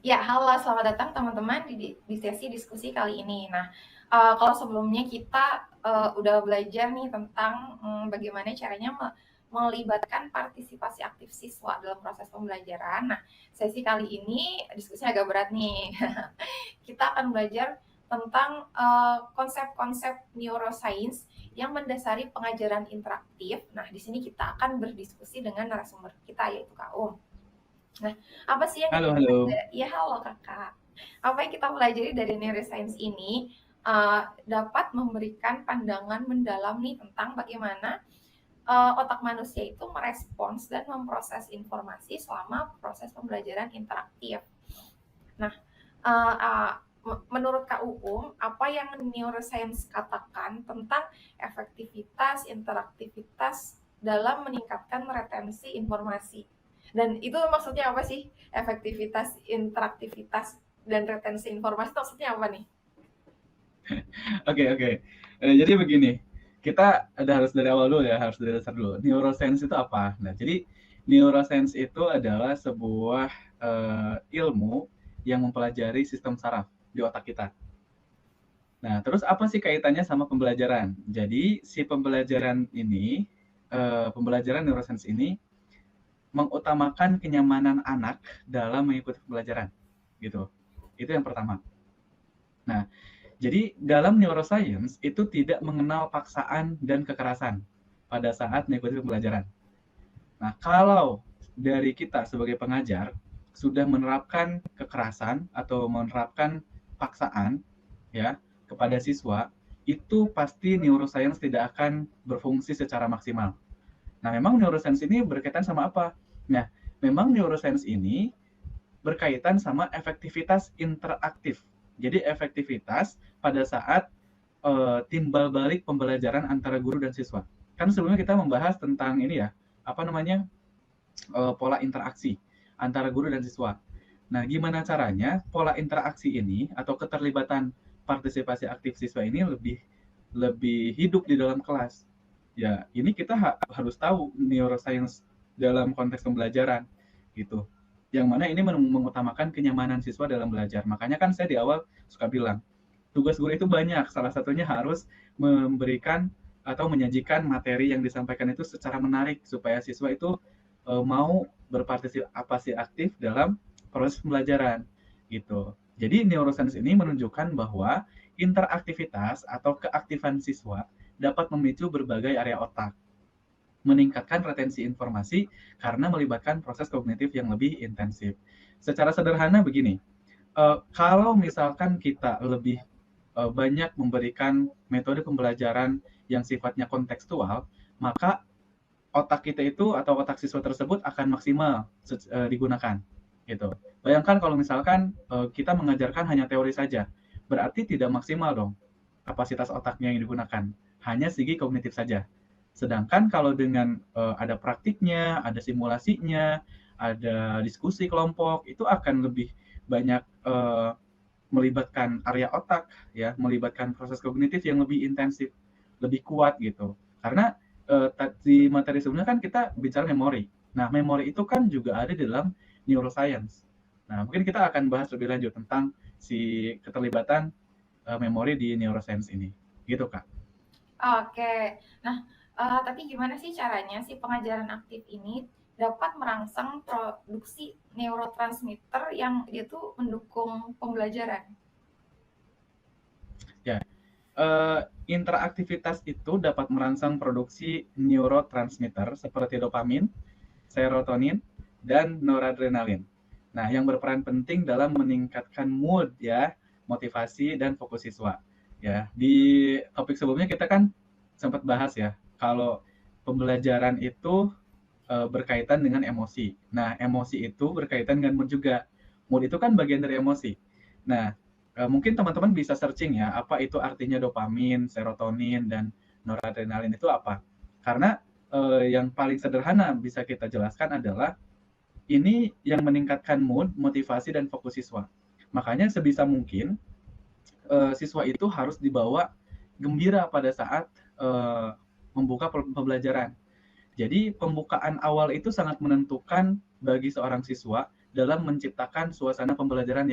Ya, halo, selamat datang teman-teman di sesi diskusi kali ini. Nah, kalau sebelumnya kita udah belajar nih tentang bagaimana caranya melibatkan partisipasi aktif siswa dalam proses pembelajaran. Nah, sesi kali ini diskusinya agak berat nih. Kita akan belajar tentang konsep-konsep neuroscience yang mendasari pengajaran interaktif. Nah, di sini kita akan berdiskusi dengan narasumber kita yaitu Kak Nah, apa sih yang Halo, kita halo. pelajari? Ya, halo Kakak. Apa yang kita pelajari dari neuroscience ini dapat memberikan pandangan mendalam nih tentang bagaimana otak manusia itu merespons dan memproses informasi selama proses pembelajaran interaktif. Nah, uh, uh, menurut Kak Uum, apa yang neuroscience katakan tentang efektivitas, interaktivitas dalam meningkatkan retensi informasi? Dan itu maksudnya apa sih? Efektivitas, interaktivitas, dan retensi informasi itu maksudnya apa nih? Oke, oke. Jadi begini, kita ada harus dari awal dulu ya, harus dari dasar dulu. Neuroscience itu apa? Nah, jadi neuroscience itu adalah sebuah ilmu yang mempelajari sistem saraf di otak kita. Nah, terus apa sih kaitannya sama pembelajaran? Jadi, si pembelajaran ini, pembelajaran neuroscience ini mengutamakan kenyamanan anak dalam mengikuti pembelajaran, gitu. Itu yang pertama. Nah, jadi dalam neuroscience itu tidak mengenal paksaan dan kekerasan pada saat mengikuti pembelajaran. Nah, kalau dari kita sebagai pengajar sudah menerapkan kekerasan atau menerapkan paksaan ya kepada siswa, itu pasti neuroscience tidak akan berfungsi secara maksimal. Nah, memang neuroscience ini berkaitan sama apa? Nah, memang neuroscience ini berkaitan sama efektivitas interaktif. Jadi efektivitas pada saat timbal balik pembelajaran antara guru dan siswa. Kan sebelumnya kita membahas tentang ini ya, apa namanya, pola interaksi antara guru dan siswa. Nah, gimana caranya pola interaksi ini atau keterlibatan partisipasi aktif siswa ini lebih lebih hidup di dalam kelas? Ya, ini kita harus tahu neuroscience dalam konteks pembelajaran gitu. Yang mana ini mengutamakan kenyamanan siswa dalam belajar. Makanya kan saya di awal suka bilang, tugas guru itu banyak. Salah satunya harus memberikan atau menyajikan materi yang disampaikan itu secara menarik supaya siswa itu mau berpartisipasi aktif dalam proses pembelajaran gitu. Jadi neuroscience ini menunjukkan bahwa interaktivitas atau keaktifan siswa dapat memicu berbagai area otak, meningkatkan retensi informasi karena melibatkan proses kognitif yang lebih intensif. Secara sederhana begini, kalau misalkan kita lebih banyak memberikan metode pembelajaran yang sifatnya kontekstual, maka otak kita itu atau otak siswa tersebut akan maksimal digunakan. Gitu. Bayangkan kalau misalkan kita mengajarkan hanya teori saja, berarti tidak maksimal dong kapasitas otaknya yang digunakan. Hanya segi kognitif saja. Sedangkan kalau dengan ada praktiknya, ada simulasinya, ada diskusi kelompok, itu akan lebih banyak melibatkan area otak ya, melibatkan proses kognitif yang lebih intensif, lebih kuat gitu. Karena di materi sebelumnya kan kita bicara memori. Nah, memori itu kan juga ada di dalam neuroscience. Nah, mungkin kita akan bahas lebih lanjut tentang si keterlibatan memori di neuroscience ini. Gitu, Kak. Oke, nah tapi gimana sih caranya si pengajaran aktif ini dapat merangsang produksi neurotransmitter yang dia tuh mendukung pembelajaran? Ya, eh, interaktivitas itu dapat merangsang produksi neurotransmitter seperti dopamin, serotonin, dan noradrenalin. Nah, yang berperan penting dalam meningkatkan mood ya, motivasi dan fokus siswa. Ya, di topik sebelumnya kita kan sempat bahas ya, kalau pembelajaran itu berkaitan dengan emosi. Nah, emosi itu berkaitan dengan mood juga. Mood itu kan bagian dari emosi. Nah, mungkin teman-teman bisa searching ya, apa itu artinya dopamin, serotonin, dan noradrenalin itu apa. Karena yang paling sederhana bisa kita jelaskan adalah ini yang meningkatkan mood, motivasi, dan fokus siswa. Makanya sebisa mungkin siswa itu harus dibawa gembira pada saat membuka pembelajaran. Jadi pembukaan awal itu sangat menentukan bagi seorang siswa dalam menciptakan suasana pembelajaran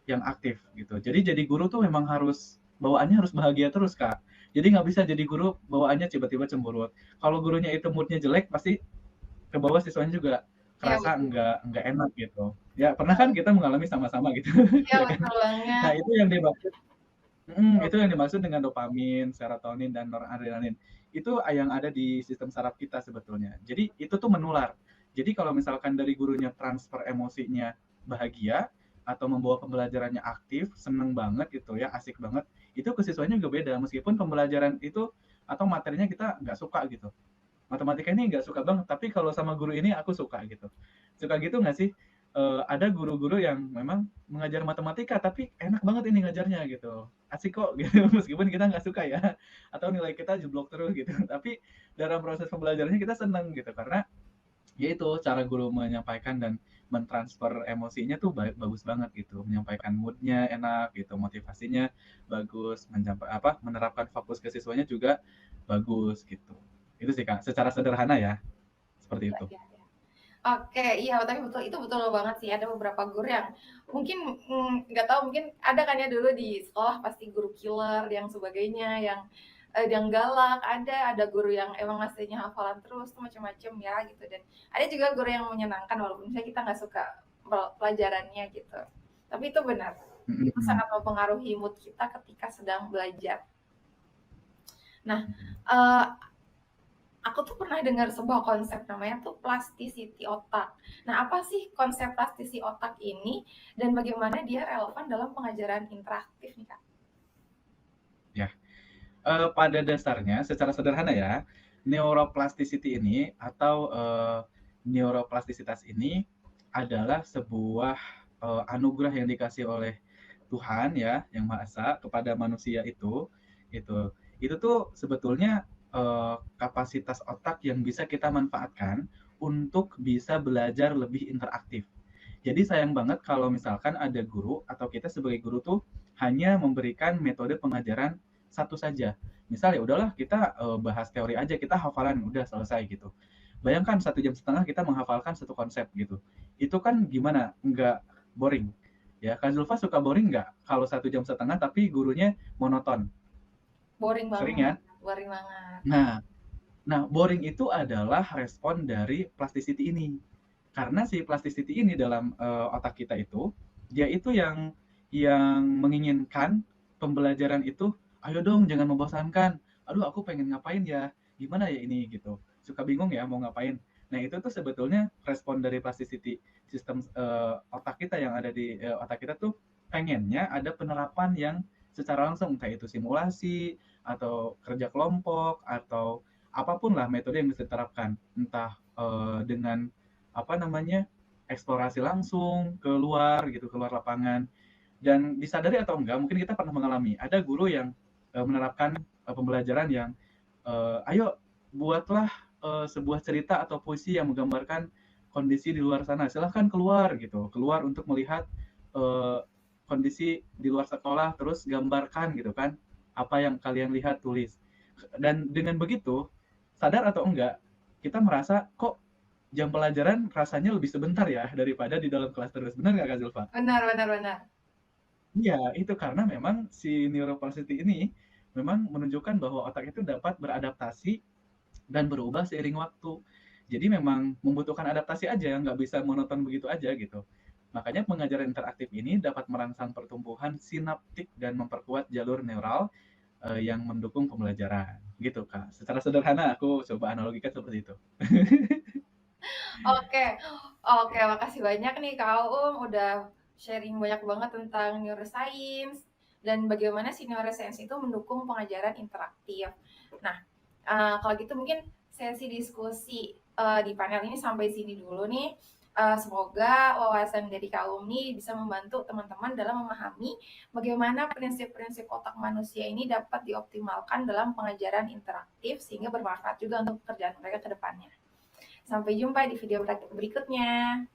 yang aktif gitu. Jadi guru tuh memang harus bawaannya harus bahagia terus, Kak. Jadi nggak bisa jadi guru bawaannya tiba-tiba cemberut. Kalau gurunya itu moodnya jelek, pasti ke bawah siswanya juga Iya kerasa betul. nggak enak gitu. Ya pernah kan kita mengalami sama-sama gitu, Iya ya kan? betul Nah banget. itu yang dimaksud itu yang dimaksud dengan dopamin, serotonin, dan noradrenalin. Itu yang ada di sistem saraf kita sebetulnya. Jadi itu tuh menular. Jadi kalau misalkan dari gurunya transfer emosinya bahagia atau membawa pembelajarannya aktif, seneng banget gitu ya, asik banget, itu ke siswanya juga beda. Meskipun pembelajaran itu atau materinya kita nggak suka gitu. Matematika ini nggak suka banget, tapi kalau sama guru ini aku suka gitu. Suka gitu nggak sih? Ada guru-guru yang memang mengajar matematika, tapi enak banget ini ngajarnya gitu. Asik kok gitu, meskipun kita nggak suka ya. Atau nilai kita jeblok terus gitu. Tapi dalam proses pembelajarannya kita seneng gitu, karena ya itu cara guru menyampaikan dan mentransfer emosinya tuh bagus banget gitu, menyampaikan moodnya enak gitu, motivasinya bagus, menerapkan fokus ke siswanya juga bagus gitu. Itu sih Kak, secara sederhana ya, seperti Iya itu. iya iya. Oke, iya tapi betul itu betul banget sih, ada beberapa guru yang mungkin, nggak tahu mungkin ada kan ya dulu di sekolah pasti guru killer yang sebagainya, yang galak, ada guru yang emang ngasihnya hafalan terus tuh macam-macam ya gitu, dan ada juga guru yang menyenangkan walaupun misalnya kita nggak suka pelajarannya gitu. Tapi itu benar, itu Mhm. sangat mempengaruhi mood kita ketika sedang belajar. Nah, Mhm. eee aku tuh pernah dengar sebuah konsep namanya tuh plasticity otak. Nah, apa sih konsep plasticity otak ini dan bagaimana dia relevan dalam pengajaran interaktif nih, Kak? Ya, pada dasarnya secara sederhana ya, neuroplasticity ini atau, neuroplastisitas ini adalah sebuah, anugerah yang dikasih oleh Tuhan ya, Yang Maha Esa kepada manusia itu. Itu tuh sebetulnya, kapasitas otak yang bisa kita manfaatkan untuk bisa belajar lebih interaktif. Jadi sayang banget kalau misalkan ada guru atau kita sebagai guru tuh hanya memberikan metode pengajaran satu saja. Misal ya udahlah kita, bahas teori aja, kita hafalan, udah selesai gitu. Bayangkan 1,5 jam kita menghafalkan satu konsep gitu. Itu kan gimana, nggak boring, ya. Kak Zulfa suka boring nggak kalau 1,5 jam tapi gurunya monoton? Boring Sering banget ya? boring banget. Nah nah boring itu adalah respon dari plasticity ini. Karena si plasticity ini dalam, otak kita itu, dia itu yang menginginkan pembelajaran itu, "Ayo dong jangan membosankan. Aduh aku pengen ngapain ya? Gimana ya ini?" Gitu. Suka bingung ya mau ngapain. Nah itu tuh sebetulnya respon dari plasticity sistem, otak kita yang ada di, otak kita tuh pengennya ada penerapan yang secara langsung, entah itu simulasi, atau kerja kelompok, atau apapun lah metode yang bisa diterapkan. Entah, dengan apa namanya, eksplorasi langsung keluar gitu, keluar lapangan. Dan disadari atau enggak, mungkin kita pernah mengalami, ada guru yang menerapkan pembelajaran yang ayo buatlah sebuah cerita atau puisi yang menggambarkan kondisi di luar sana. Silahkan keluar gitu, keluar untuk melihat eh, kondisi di luar sekolah, terus gambarkan gitu kan, apa yang kalian lihat tulis. Dan dengan begitu, sadar atau enggak, kita merasa kok jam pelajaran rasanya lebih sebentar ya daripada di dalam kelas terus. Benar nggak Kak Zulfa? Benar benar benar. Iya, itu karena memang si neuroplasticity ini memang menunjukkan bahwa otak itu dapat beradaptasi dan berubah seiring waktu. Jadi memang membutuhkan adaptasi aja, nggak bisa monoton begitu aja gitu. Makanya pengajaran interaktif ini dapat merangsang pertumbuhan sinaptik dan memperkuat jalur neural yang mendukung pembelajaran. Gitu, Kak. Secara sederhana aku coba analogikan seperti itu. Oke oke, makasih banyak nih Kak Aum udah sharing banyak banget tentang neuroscience dan bagaimana si neuroscience itu mendukung pengajaran interaktif. Nah, kalau gitu mungkin sesi diskusi, di panel ini sampai sini dulu nih. Semoga wawasan dari Kak Aum nih bisa membantu teman-teman dalam memahami bagaimana prinsip-prinsip otak manusia ini dapat dioptimalkan dalam pengajaran interaktif sehingga bermanfaat juga untuk pekerjaan mereka ke depannya. Sampai jumpa di video berikutnya.